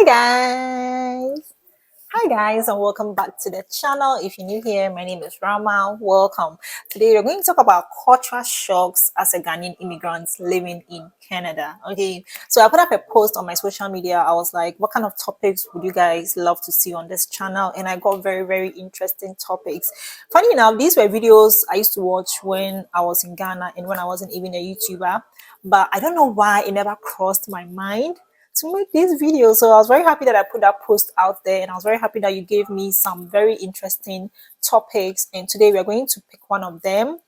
Hi guys! Hi guys and welcome back to the channel. If you're new here, my name is Rama. Welcome. Today we're going to talk about cultural shocks as a Ghanaian immigrant living in Canada. Okay, so I put up a post on my social media. I was like, what kind of topics would you guys love to see on this channel? And I got very interesting topics. Funny enough, these were videos I used to watch when I was in Ghana and when I wasn't even a YouTuber. But I don't know why it never crossed my mind to make these videos. So I was very happy that I put that post out there, and I was very happy that you gave me some very interesting topics. And today we're going to pick one of them,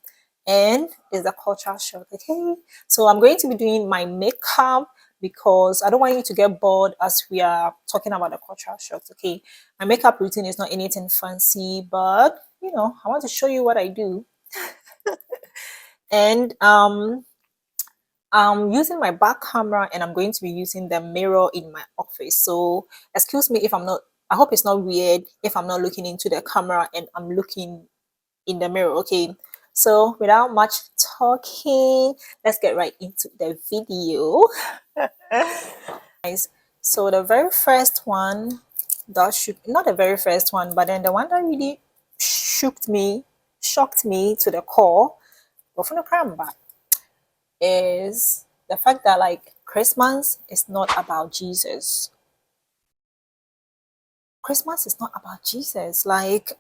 and it's the cultural shock. Okay, so I'm going to be doing my makeup because I don't want you to get bored as we are talking about the cultural shocks. Okay, my makeup routine is not anything fancy, but I want to show you what I do. And I'm using my back camera, and I'm going to be using the mirror in my office. So excuse me if I'm not, I hope it's not weird if I'm not looking into the camera and I'm looking in the mirror. Okay, so without much talking, let's get right into the video. Guys, so the very first one that shook, not the very first one, but then the one that really shocked me to the core, but from the crown back, is the fact that like Christmas is not about Jesus. Christmas is not about Jesus. Like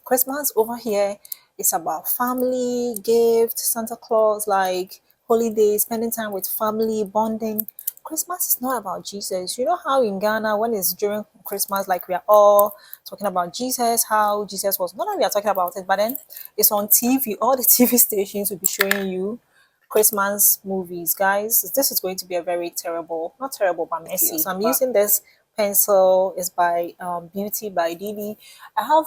Christmas over here is about family, gift, Santa Claus, like holidays, spending time with family, bonding. Christmas is not about Jesus. You know how in Ghana, when it's during Christmas, like we are all talking about Jesus, how Jesus was, not that we are talking about it, but then it's on TV. All the TV stations will be showing you Christmas movies. Guys, this is going to be a very terrible, not terrible, but messy. So I'm using this pencil. It's by Beauty by Didi. I have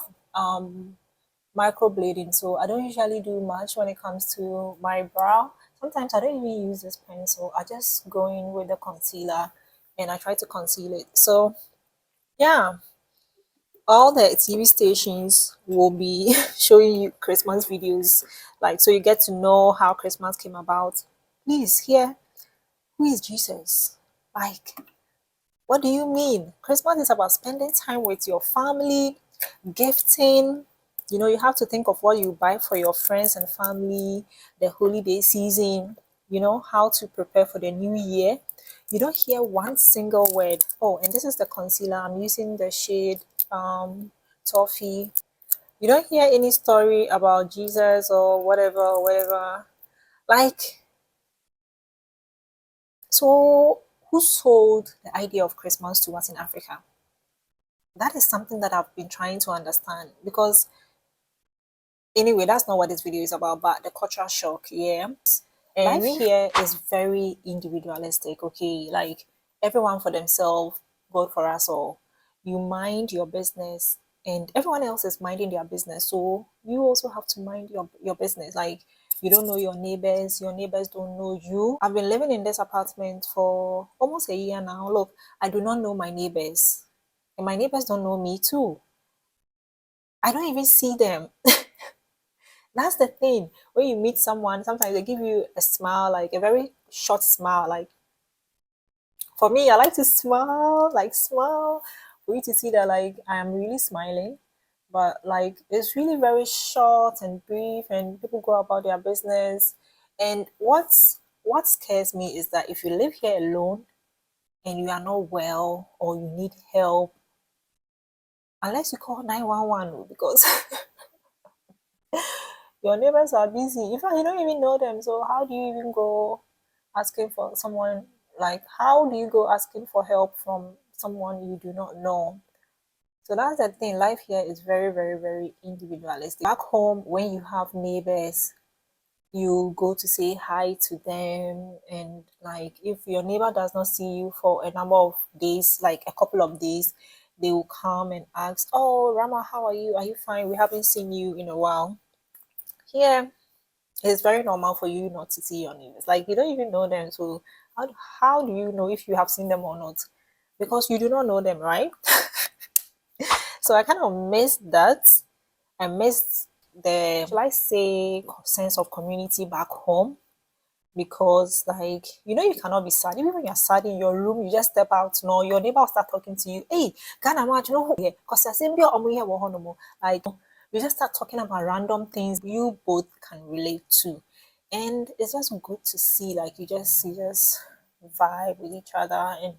microblading, so I don't usually do much when it comes to my brow. Sometimes I don't even use this pencil. I just go in with the concealer and I try to conceal it. So yeah, all the TV stations will be showing you Christmas videos, like, so you get to know how Christmas came about. Please, here, who is Jesus? Like, what do you mean? Christmas is about spending time with your family, gifting. You have to think of what you buy for your friends and family, the holiday season, how to prepare for the new year. You don't hear one single word. Oh, and this is the concealer. I'm using the shade Toffee. You don't hear any story about Jesus or whatever. Like, so who sold the idea of Christmas to us in Africa? That is something that I've been trying to understand, because anyway, that's not what this video is about, but the cultural shock. Yeah, and life here is very individualistic. Okay, like everyone for themselves, God for us all. You mind your business and everyone else is minding their business, so you also have to mind your business. Like, you don't know your neighbors don't know you. I've been living in this apartment for almost a year now. Look, I do not know my neighbors, and my neighbors don't know me too. I don't even see them. That's the thing. When you meet someone, sometimes they give you a smile, like a very short smile. Like, for me, I like to smile, like smile for you to see that like I am really smiling. But like it's really very short and brief, and people go about their business. And what scares me is that if you live here alone and you are not well or you need help, unless you call 911, because your neighbors are busy. In fact, you don't even know them. So how do you even go asking for someone? Like, how do you go asking for help from someone you do not know? So that's the thing. Life here is very individualistic. Back home, when you have neighbors, you go to say hi to them, and like if your neighbor does not see you for a number of days, like a couple of days, they will come and ask, "Oh, Rama, how are you? Are you fine? We haven't seen you in a while." Here, it's very normal for you not to see your neighbors. Like, you don't even know them. So how do you know if you have seen them or not? Because you do not know them, right? So I kind of missed that. I missed the, shall I say, sense of community back home. because like you cannot be sad even when you're sad in your room. You just step out, no, your neighbor will start talking to you. Hey, Ghana match, here because I say like you just start talking about random things you both can relate to, and it's just good to see like you just vibe with each other. And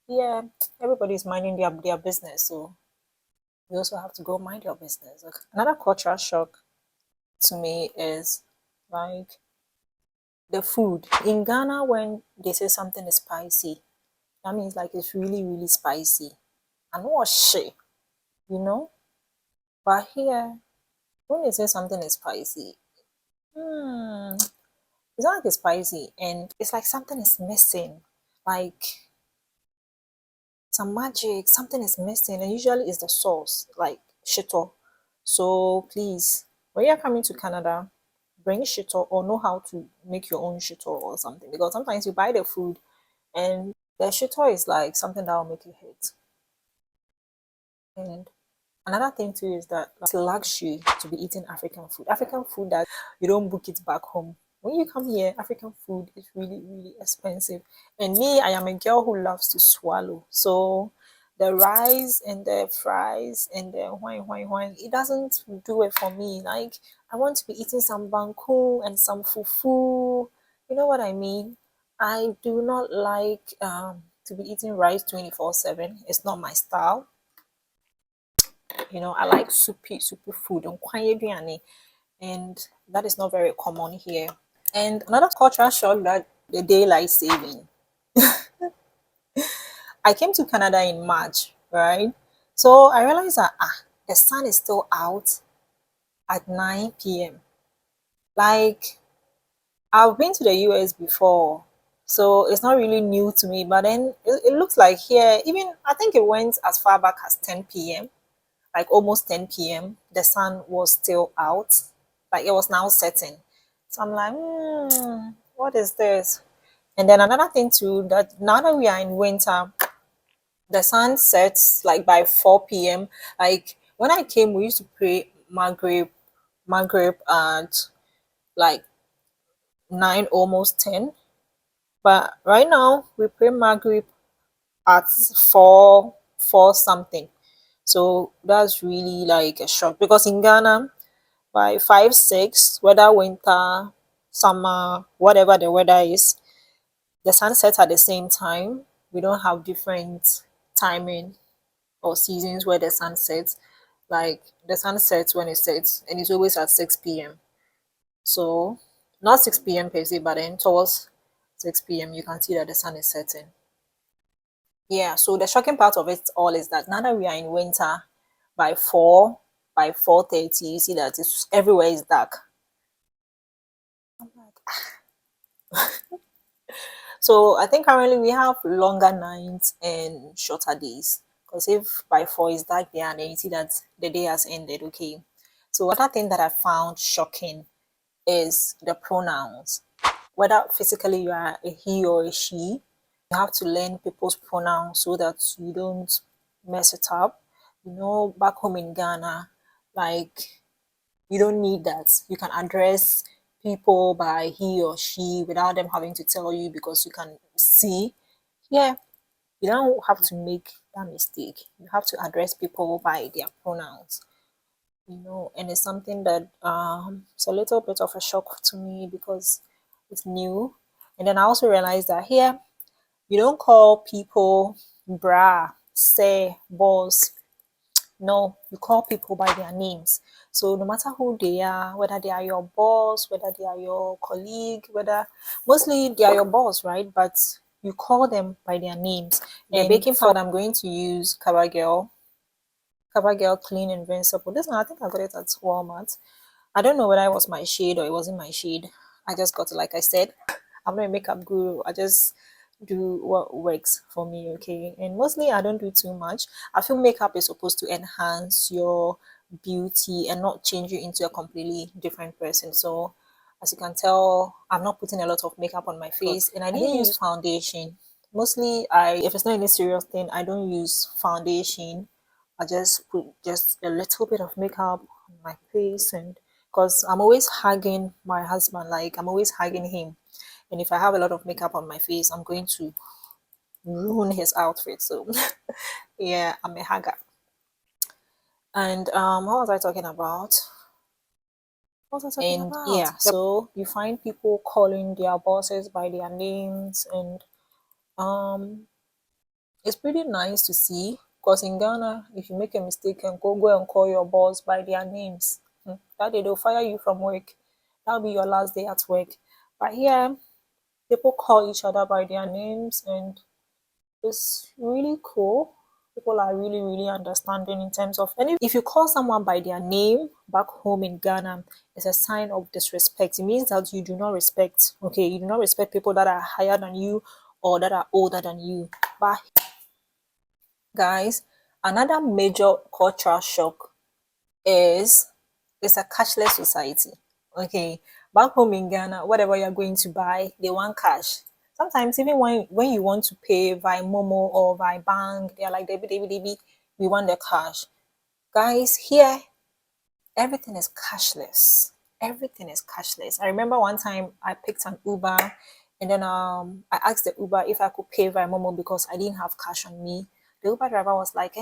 yeah, everybody's minding their business, so you also have to go mind your business. Like, another cultural shock to me is like the food in Ghana. When they say something is spicy, that means like it's really really spicy and what shit, you know. But here, when they say something is spicy, it's not like it's spicy, and it's like something is missing, like some magic, something is missing, and usually it's the sauce, like shito. So please, when you're coming to Canada, bring shito or know how to make your own shito or something, because sometimes you buy the food and the shito is like something that will make you hate. And another thing too is that it's a luxury to be eating African food. African food that you don't book it back home. When you come here, African food is really, really expensive. And me, I am a girl who loves to swallow. So the rice and the fries and the wine, it doesn't do it for me. Like I want to be eating some banku and some fufu. You know what I mean? I do not like to be eating rice 24/7. It's not my style. I like soupy food and and that is not very common here. And another cultural shock that the daylight saving. I came to Canada in March, right? So I realized that the sun is still out at 9 p.m. Like I've been to the US before, so it's not really new to me. But then it looks like here, even I think it went as far back as 10 p.m., like almost 10 p.m., the sun was still out. Like it was now setting. So I'm like, what is this? And then another thing too, that now that we are in winter, the sun sets like by 4 p.m. Like when I came, we used to pray Maghrib at like 9, almost 10. But right now we pray Maghrib at 4 something. So that's really like a shock because in Ghana, by 5, 6, whether winter, summer, whatever the weather is, the sun sets at the same time. We don't have different timing or seasons where the sun sets. Like the sun sets when it sets, and it's always at 6 p.m. So not 6 p.m. per se, but then towards 6 p.m. you can see that the sun is setting. Yeah, so the shocking part of it all is that now that we are in winter, by 4:30, you see that it's everywhere is dark. So I think currently we have longer nights and shorter days. Because if by 4 is dark there, then you see that the day has ended. Okay. So another thing that I found shocking is the pronouns. Whether physically you are a he or a she, you have to learn people's pronouns so that you don't mess it up. Back home in Ghana, like you don't need that. You can address people by he or she without them having to tell you because you can see. Yeah, you don't have to make that mistake. You have to address people by their pronouns. And it's something that it's a little bit of a shock to me because it's new. And then I also realized that here you don't call people bra, say, boss. No, you call people by their names. So no matter who they are, whether they are your boss, whether they are your colleague, whether mostly they are your boss, right? But you call them by their names. The baking powder I'm going to use CoverGirl Clean Invincible. This one I think I got it at Walmart. I don't know whether it was my shade or it wasn't my shade. I just got it, like I said. I'm not a makeup guru. I just do what works for me, okay? And mostly I don't do too much. I feel makeup is supposed to enhance your beauty and not change you into a completely different person. So as you can tell, I'm not putting a lot of makeup on my face, and I didn't use foundation. Mostly if it's not any serious thing, I don't use foundation. I just put just a little bit of makeup on my face, and because I'm always hugging my husband, like I'm always hugging him. And if I have a lot of makeup on my face, I'm going to ruin his outfit. So yeah, I'm a hagger. And what was I talking about? And yeah, so you find people calling their bosses by their names, and it's pretty nice to see, because in Ghana, if you make a mistake and go and call your boss by their names, that day they'll fire you from work. That'll be your last day at work. But here, people call each other by their names, and it's really cool. People are really, really understanding in terms of, and if you call someone by their name back home in Ghana, it's a sign of disrespect. It means that you do not respect, okay, you do not respect people that are higher than you or that are older than you. But guys, another major cultural shock is it's a cashless society. Okay, back home in Ghana, whatever you're going to buy, they want cash. Sometimes even when you want to pay via Momo or via bank, they're like, Debbie, we want the cash. Guys, here everything is cashless. Everything is cashless. I remember one time I picked an Uber, and then I asked the Uber if I could pay via Momo because I didn't have cash on me. The Uber driver was like,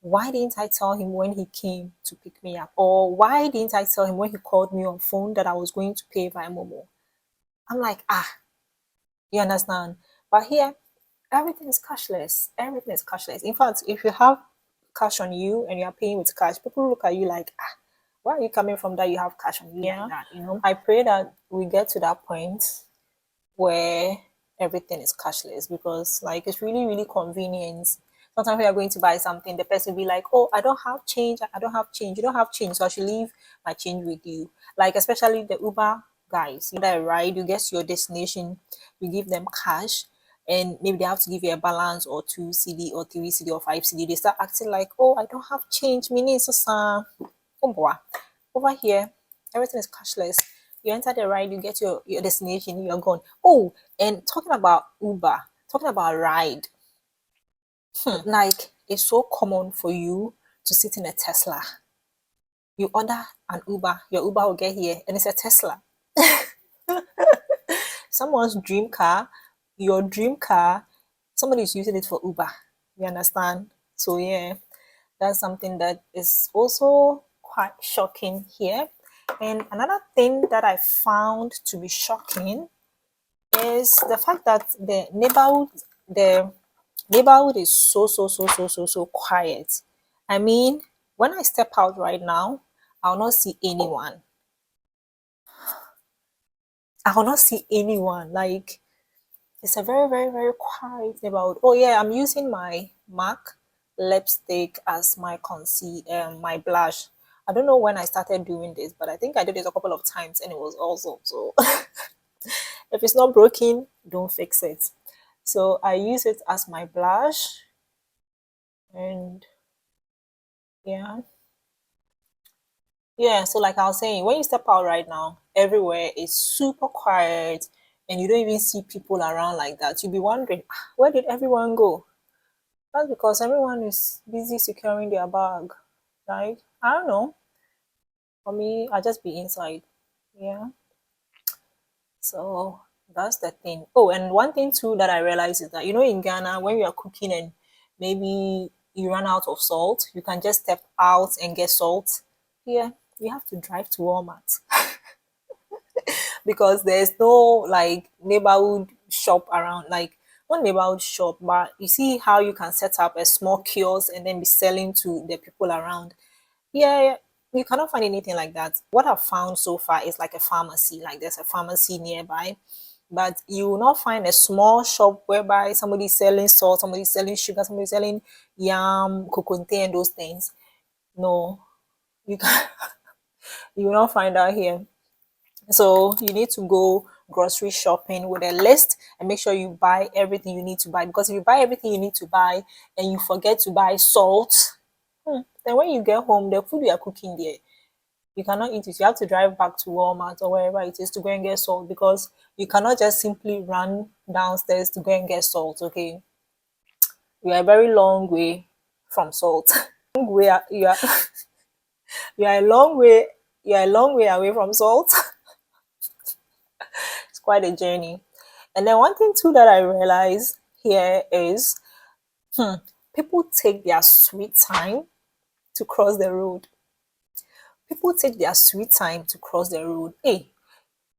why didn't I tell him when he came to pick me up? Or why didn't I tell him when he called me on phone that I was going to pay via Momo? I'm like, you understand? But here, everything is cashless. Everything is cashless. In fact, if you have cash on you and you're paying with cash, people look at you like, where are you coming from that you have cash on you like that? You know, I pray that we get to that point where everything is cashless, because like it's really, really convenient. Sometimes we are going to buy something, the person will be like, oh, I don't have change, I don't have change, you don't have change, so I should leave my change with you. Like especially the Uber guys, you that ride, you get to your destination, you give them cash, and maybe they have to give you a balance or 2 CD or 3 CD or 5 CD. They start acting like, oh, I don't have change, meaning so over here, everything is cashless. You enter the ride, you get your destination, you're gone. Oh, and talking about Uber, talking about ride, like it's so common for you to sit in a Tesla. You order an Uber, your Uber will get here, and it's a Tesla. Someone's dream car, your dream car, somebody's using it for Uber. You understand? So yeah, that's something that is also quite shocking here. And another thing that I found to be shocking is the fact that the neighborhood is so quiet. I mean, when I step out right now, I'll not see anyone. I will not see anyone. Like it's a very quiet neighborhood. Oh yeah, I'm using my MAC lipstick as my my blush. I don't know when I started doing this, but I think I did it a couple of times and it was awesome. So if it's not broken, don't fix it. So I use it as my blush, and yeah. Yeah, so like I was saying, when you step out right now, everywhere is super quiet and you don't even see people around like that. You'll be wondering, where did everyone go? That's because everyone is busy securing their bag. Like, I don't know. For me, I just be inside. Yeah. So that's the thing. Oh, and one thing too that I realized is that in Ghana, when you are cooking and maybe you run out of salt, you can just step out and get salt. Yeah, you have to drive to Walmart because there's no like neighborhood shop around, like one neighborhood shop, but you see how you can set up a small kiosk and then be selling to the people around. Yeah, you cannot find anything like that. What I've found so far is like a pharmacy, like there's a pharmacy nearby, but you will not find a small shop whereby somebody's selling salt, somebody's selling sugar, somebody's selling yam, coconut, and those things. No, you can you will not find that here. So you need to go grocery shopping with a list and make sure you buy everything you need to buy. Because if you buy everything you need to buy and you forget to buy salt, then when you get home, the food you are cooking there, you cannot eat it. You have to drive back to Walmart or wherever it is to go and get salt, because you cannot just simply run downstairs to go and get salt. Okay, you are a very long way from salt. You are you are a long way you are a long way away from salt. It's quite a journey. And then one thing too that I realize here is people take their sweet time to cross the road. People take their sweet time to cross the road. Hey,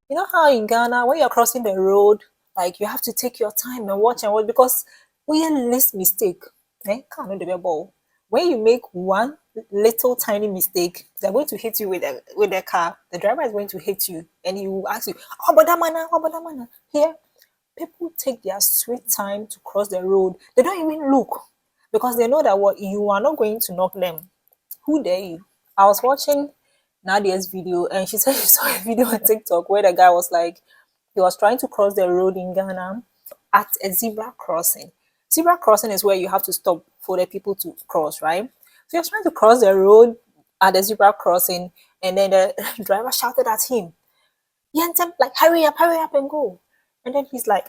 you know how in Ghana, when you're crossing the road, like you have to take your time and watch because we least mistake. Can't know the ball. When you make one little tiny mistake, they're going to hit you with a car. The driver is going to hit you, and he will ask you, "How about that manner? How about that manner?" Here, people take their sweet time to cross the road. They don't even look because they know that what you are not going to knock them. Who dare you? I was watching Nadia's video and she said she saw a video on TikTok where the guy was like, he was trying to cross the road in Ghana at a zebra crossing. Zebra crossing is where you have to stop for the people to cross, right? So he was trying to cross the road at the zebra crossing, and then the driver shouted at him, Yantem, like, hurry up and go. And then he's like,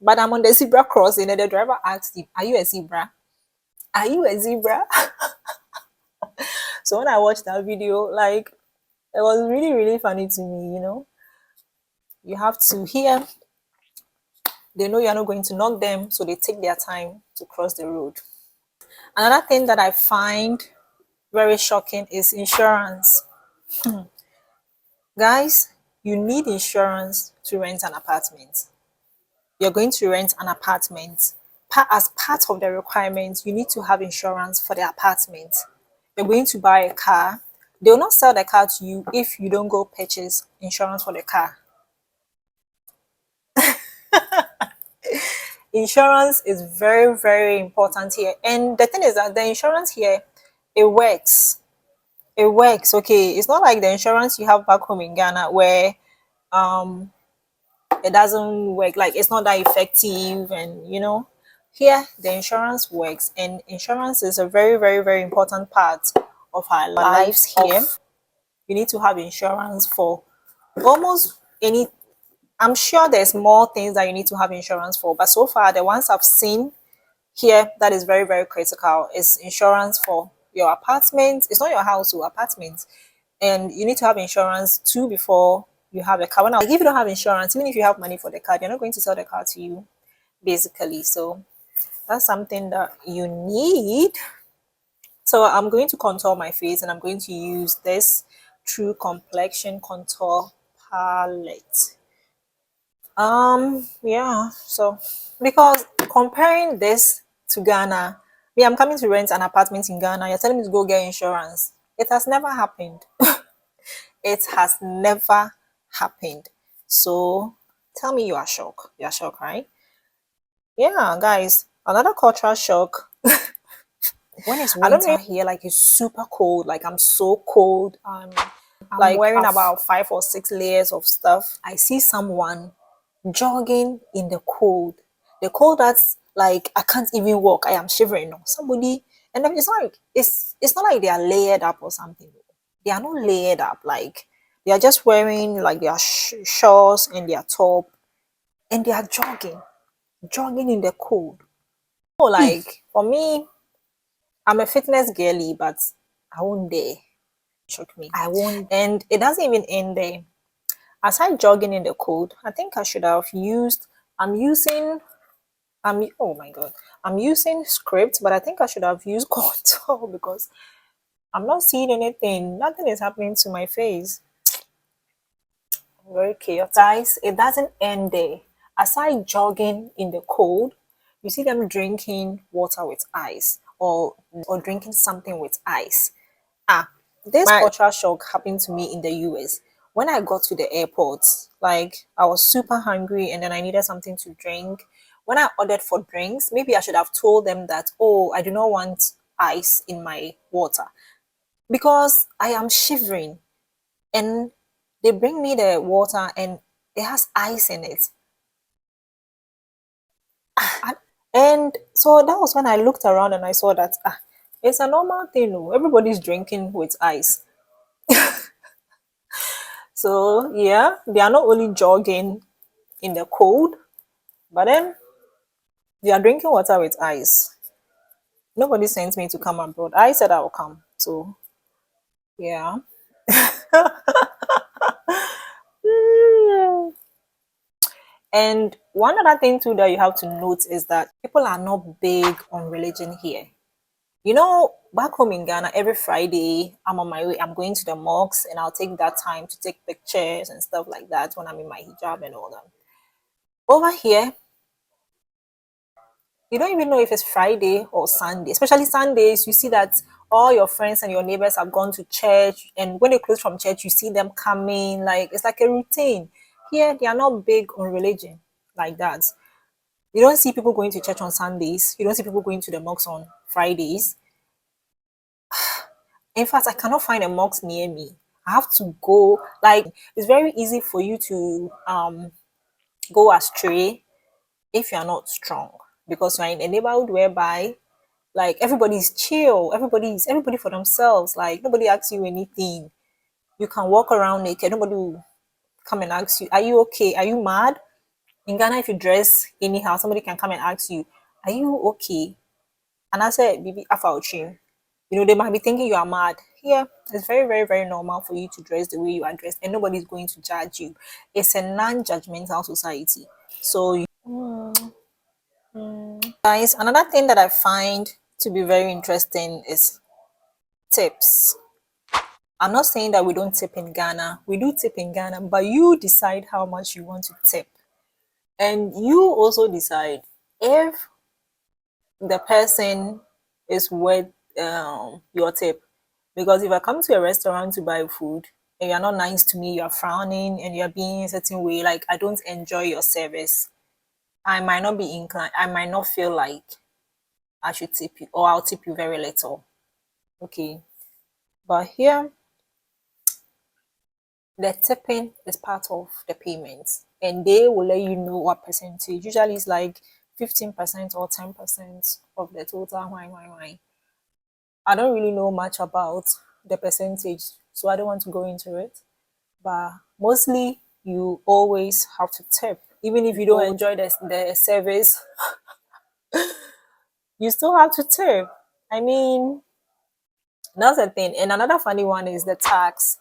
but I'm on the zebra crossing. And the driver asked him, are you a zebra? Are you a zebra? So when I watched that video, like, it was really, really funny to me, you know. You have to hear, they know you're not going to knock them, so they take their time to cross the road. Another thing that I find very shocking is insurance. Guys, you need insurance to rent an apartment. You're going to rent an apartment. As part of the requirements, you need to have insurance for the apartment. You're going to buy a car. They will not sell the car to you if you don't go purchase insurance for the car. Insurance is very, very important here. And the thing is that the insurance here, it works. It works. Okay. It's not like the insurance you have back home in Ghana where it doesn't work, like it's not that effective, and you know, here the insurance works, and insurance is a very, very, very important part of our lives here. You need to have insurance for almost any, I'm sure there's more things that you need to have insurance for, but so far the ones I've seen here that is very, very critical is insurance for your apartment. It's not your house or apartment, and you need to have insurance too before you have a car. Now, like if you don't have insurance, even if you have money for the car, they're not going to sell the car to you, basically. So that's something that you need. So I'm going to contour my face, and I'm going to use this True Complexion Contour Palette. Yeah, so because comparing this to Ghana, me, I'm coming to rent an apartment in Ghana, you're telling me to go get insurance. It has never happened. It has never happened. So tell me you are shocked. You are shocked, right? Yeah, guys, another cultural shock. When it's winter here, like it's super cold. Like I'm so cold. I'm like wearing about 5 or 6 layers of stuff. I see someone jogging in the cold. The cold that's like I can't even walk. I am shivering now. Somebody, and then it's not like they are layered up or something. They are not layered up. Like they are just wearing like their shorts and their top, and they are jogging in the cold. Oh, like for me, I'm a fitness girly, but I won't dare. Shock me. I won't, and it doesn't even end there. Aside jogging in the cold, I think I should have used. Oh my god. I'm using script, but I think I should have used contour because I'm not seeing anything. Nothing is happening to my face. Very chaotic. Guys, it doesn't end there. Aside jogging in the cold, you see them drinking water with ice or drinking something with ice. This cultural shock happened to me in the US. When I got to the airport, like I was super hungry and then I needed something to drink. When I ordered for drinks, maybe I should have told them that, oh, I do not want ice in my water because I am shivering, and they bring me the water and it has ice in it. And so that was when I looked around and I saw that it's a normal thing. No? Everybody's drinking with ice. So yeah, they are not only jogging in the cold, but then they are drinking water with ice. Nobody sent me to come abroad. I said I will come. So yeah. And One other thing too that you have to note is that people are not big on religion here. You know, back home in Ghana, every Friday I'm on my way. I'm going to the mosque, and I'll take that time to take pictures and stuff like that when I'm in my hijab and all that. Over here, you don't even know if it's Friday or Sunday. Especially Sundays, you see that all your friends and your neighbors have gone to church, and when they close from church, you see them coming. Like it's like a routine. Here, they are not big on religion like that. You don't see people going to church on Sundays. You don't see people going to the mosque on Fridays. In fact, I cannot find a mosque near me. I have to go. Like it's very easy for you to go astray if you are not strong, because you're in a neighborhood whereby like everybody's chill, everybody for themselves. Like nobody asks you anything. You can walk around naked. Nobody will come and ask you, "Are you okay? Are you mad?" In Ghana, if you dress anyhow, somebody can come and ask you, "Are you okay?" And I said, "Bibi, afauchi." You know, they might be thinking you are mad. Yeah, it's very, very, very normal for you to dress the way you are dressed, and nobody's going to judge you. It's a non-judgmental society. So, guys, another thing that I find to be very interesting is tips. I'm not saying that we don't tip in Ghana. We do tip in Ghana, but you decide how much you want to tip. And you also decide if the person is worth your tip. Because if I come to a restaurant to buy food and you're not nice to me, you're frowning and you're being a certain way, like I don't enjoy your service, I might not be inclined, I might not feel like I should tip you, or I'll tip you very little. Okay. But here, the tipping is part of the payment, and they will let you know what percentage. Usually it's like 15% or 10% of the total. Why? I don't really know much about the percentage, so I don't want to go into it. But mostly, you always have to tip, even if you don't enjoy the service. You still have to tip. I mean, that's the thing. And another funny one is the tax.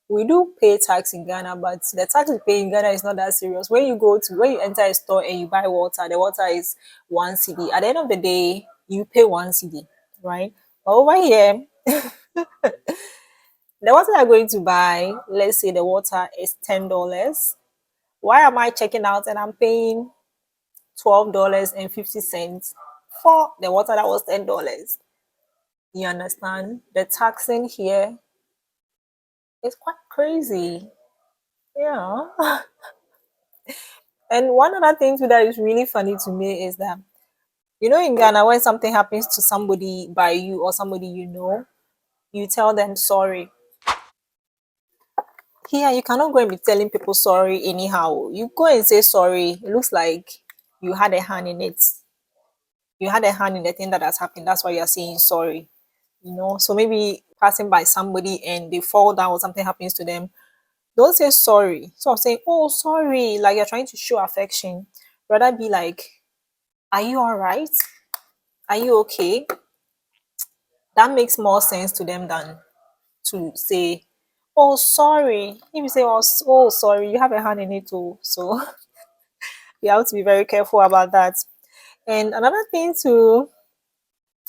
We do pay tax in Ghana, but the tax we pay in Ghana is not that serious. When you enter a store and you buy water, the water is 1 cedi. At the end of the day, you pay 1 cedi, right? But over here, the water I'm going to buy, let's say the water is $10. Why am I checking out and I'm paying $12.50 for the water that was $10? You understand? The taxing here is quite crazy. Yeah. And one other thing too that is really funny to me is that, you know, in Ghana, when something happens to somebody by you or somebody you know, you tell them sorry. Here, you cannot go and be telling people sorry anyhow. You go and say sorry. It looks like you had a hand in it. You had a hand in the thing that has happened. That's why you're saying sorry. You know, so maybe passing by somebody and they fall down or something happens to them. Don't say sorry. So I'm saying, oh, sorry, like you're trying to show affection. Rather be like, are you all right? Are you okay? That makes more sense to them than to say, oh, sorry. If you say, oh, sorry, you have a hand in it too. So you have to be very careful about that. And another thing too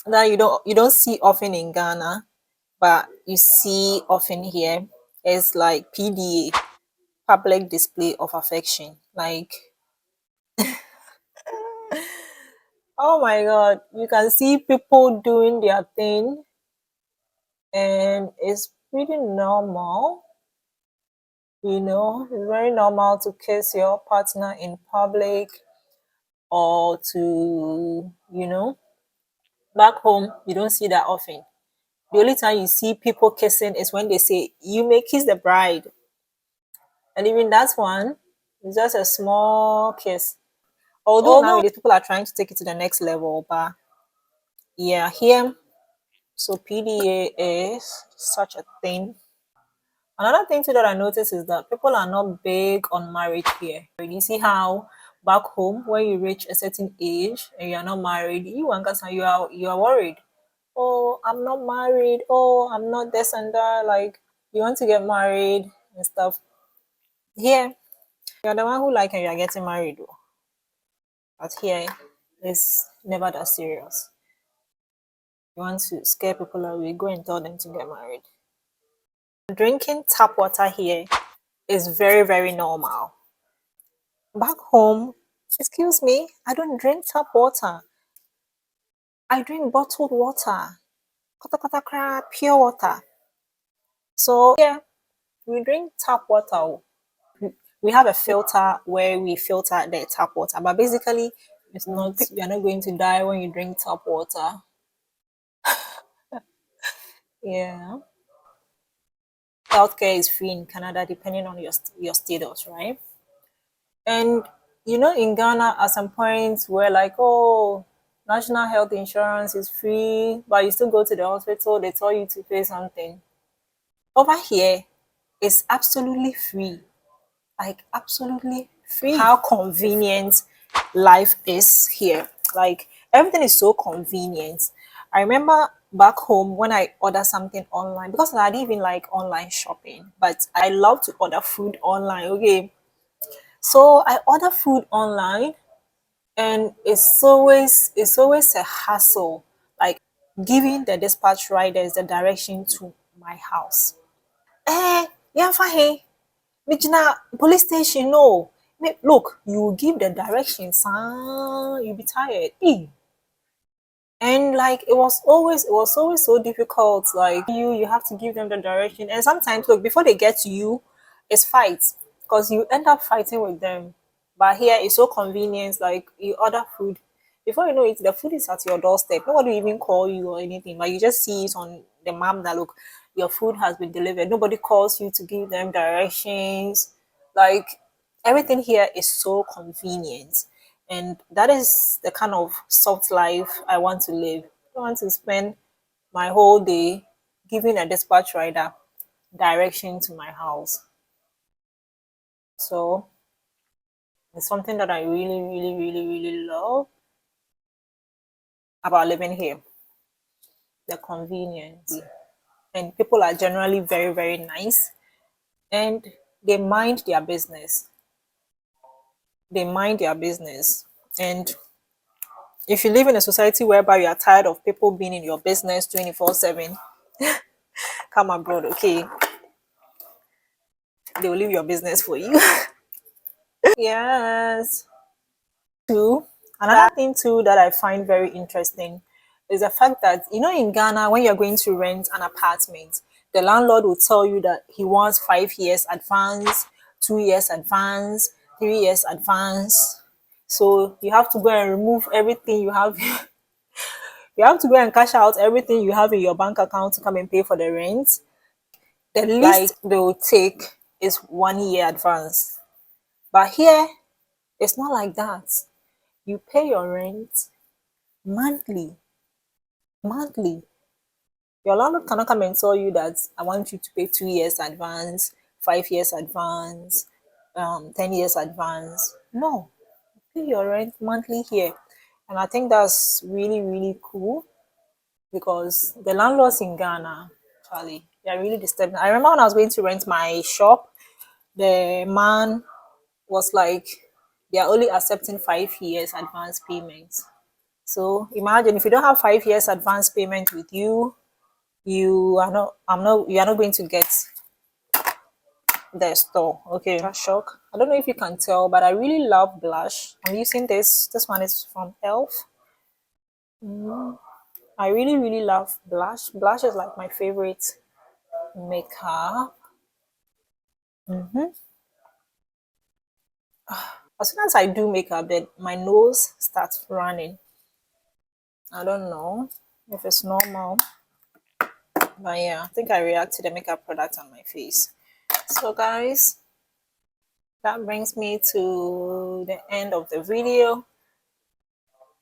that you don't see often in Ghana, but you see often here is like PDA, public display of affection. Like, oh my god, you can see people doing their thing, and it's pretty normal. You know, it's very normal to kiss your partner in public, or to, back home, you don't see that often. The only time you see people kissing is when they say, you may kiss the bride. And even that one is just a small kiss. Although nowadays people are trying to take it to the next level, but yeah, here, so PDA is such a thing. Another thing too that I noticed is that people are not big on marriage here. You see how back home, when you reach a certain age and you are not married, you are worried. Oh, I'm not married. Oh, I'm not this and that. Like you want to get married and stuff. Here, you're the one who like and you're getting married. Though. But here it's never that serious. You want to scare people away, go and tell them to get married. Drinking tap water here is very, very normal. Back home, excuse me, I don't drink tap water. I drink bottled water. Kota kota kra, pure water. So yeah, we drink tap water. We have a filter where we filter the tap water, but basically it's not, you're not going to die when you drink tap water. Yeah. Healthcare is free in Canada depending on your status, right? And in Ghana, at some points, we're like, oh, national health insurance is free, but you still go to the hospital, they tell you to pay something. Over here, it's absolutely free. Like, absolutely free. How convenient life is here. Like, everything is so convenient. I remember back home when I order something online, because I didn't even like online shopping, but I love to order food online. Okay. So I order food online, and it's always a hassle, like giving the dispatch riders the direction to my house. Yeah, fine. Mijina police station, no. Look, you give the directions, you'll be tired. And like it was always so difficult. Like you have to give them the direction, and sometimes look, before they get to you, it's fights, because you end up fighting with them. But here it's so convenient. Like, you order food, before you know it, the food is at your doorstep. Nobody will even call you or anything, but you just see it on the map that, look, your food has been delivered. Nobody calls you to give them directions. Like, everything here is so convenient, and that is the kind of soft life I want to live. I want to spend my whole day giving a dispatch rider direction to my house. So it's something that I really, really, really, really love about living here, the convenience. And people are generally very, very nice, and they mind their business. They mind their business. And if you live in a society whereby you are tired of people being in your business 24/7, come abroad, okay? They will leave your business for you. Yes. Two, another thing too that I find very interesting is the fact that, in Ghana, when you're going to rent an apartment, the landlord will tell you that he wants 5 years advance, 2 years advance, 3 years advance. So you have to go and remove everything you have. You have to go and cash out everything you have in your bank account to come and pay for the rent. The least they will take is 1 year advance. But here, it's not like that. You pay your rent monthly. Monthly. Your landlord cannot come and tell you that I want you to pay 2 years advance, 5 years advance, 10 years advance. No, pay your rent monthly here. And I think that's really, really cool, because the landlords in Ghana, Charlie, they're really disturbing. I remember when I was going to rent my shop, the man was like, they're only accepting 5 years advance payments. So imagine, if you don't have 5 years advance payment with you, you are not going to get the store. Okay. Shock. I don't know if you can tell, but I really love blush. I'm using this. This one is from Elf. I really, really love blush. Blush is like my favorite makeup. As soon as I do makeup, then my nose starts running. I don't know if it's normal, but yeah, I think I react to the makeup product on my face. So guys, that brings me to the end of the video.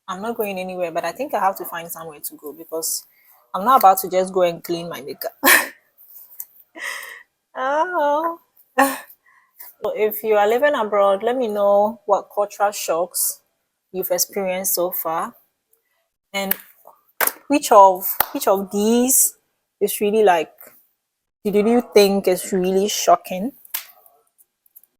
I'm not going anywhere, but I think I have to find somewhere to go, because I'm not about to just go and clean my makeup. Oh. So if you are living abroad, let me know what cultural shocks you've experienced so far, and which of these is really like, did you think is really shocking?